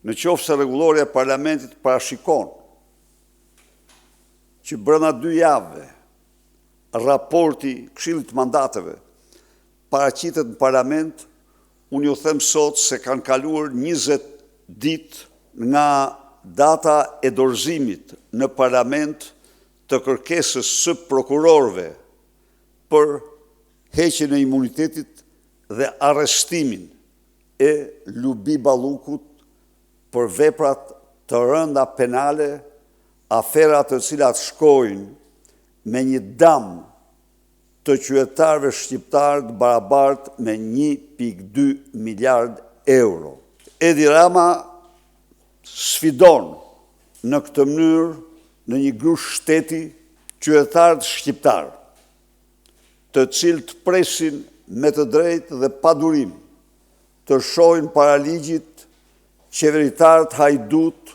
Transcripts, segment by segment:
Në qoftë se rregullorja e Parlamentit parashikon që brenda 2 javëve raporti Këshillit të Mandateve paraqitet në Parlament, unë ju them sot se kanë kaluar 20 ditë nga data e dorëzimit në Parlament të kërkesës së prokurorëve për heqjen e imunitetit dhe arrestimin e Lubi Ballukut për veprat të rënda penale, aferat të cilat shkojnë me një dam të qytetarëve shqiptarë të barabartë me 1.2 miliard euro. Edi Rama sfidon në këtë mënyrë në një grush shteti qytetarët shqiptarë, të cilët presin me të drejtë dhe pa durim të shohin para ligjit qeveritarët hajdut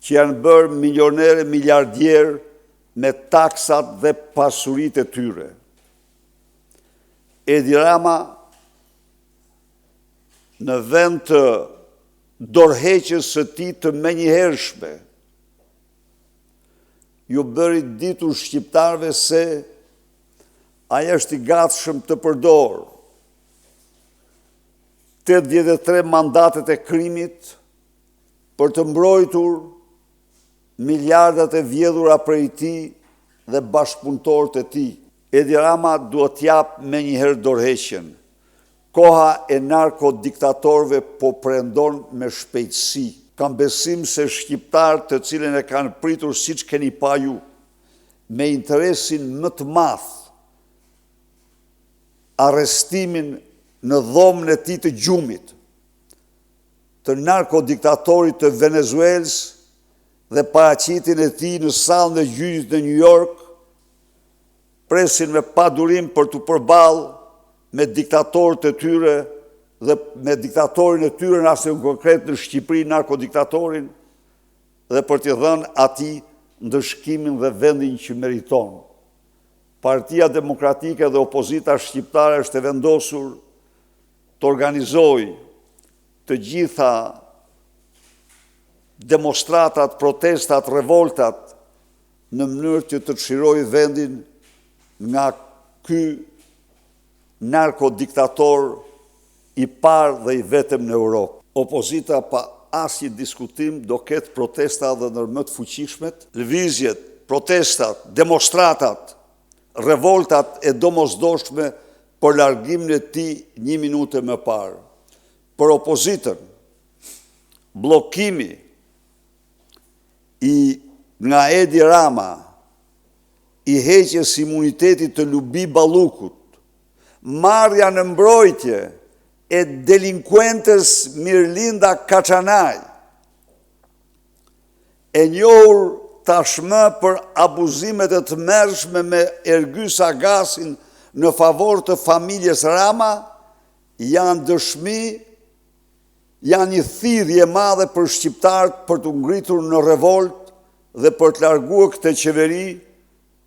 që janë bërë milionerë miliardierë me taksat dhe pasuritë e tyre. Edi Rama në vend të dorëheqjes së tij të menjëhershme ju bëri ditur shqiptarëve se ai është i gatshëm të përdorë 83 mandatet e krimit për të mbrojtur miliardat e vjedhura prej tij dhe bashkëpunëtorët e tij. Edi Rama duhet t'jap me njëherë dorëheqjen. Koha e narkodiktatorëve po prendon me shpejtësi. Kam besim se shqiptarët të cilën e kanë pritur siç keni pa ju, me interesin më të madh arrestimin në dhomën e tij të gjumit, të narkodiktatorit të Venezuelës dhe paraqitjen e tij në sallën e gjyqit në New York, presin me padurim për të përballë me diktatorët e tyre dhe me diktatorin e tyre në asë konkret në Shqipëri, narkodiktatorin, dhe për t'i dhënë atij ndëshkimin dhe vendin që meriton. Partia Demokratike dhe opozita shqiptare është e vendosur të organizojë të gjitha demonstratat, protestat, revoltat në mënyrë që të çlirojë vendin nga ky narkodiktator i parë dhe i vetëm në Europë. Opozita pa asnjë diskutim do ketë protesta dhe ndër më të fuqishmet, lëvizjet, protestat, demonstratat, revoltat e domosdoshme për largimin e tij 1 minutë më parë. Për opozitën, bllokimi nga Edi Rama i heqjes imunitetit të Lubi Ballukut, marrja në mbrojtje e delinkuentes Mirlinda Kaçanaj, e njohur tashmë për abuzimet e tmerrshme me Ergys Agasin në favor të familjes Rama, janë dëshmi, janë një thirrje e madhe për shqiptarët për të ngritur në revolt dhe për të larguar këtë qeveri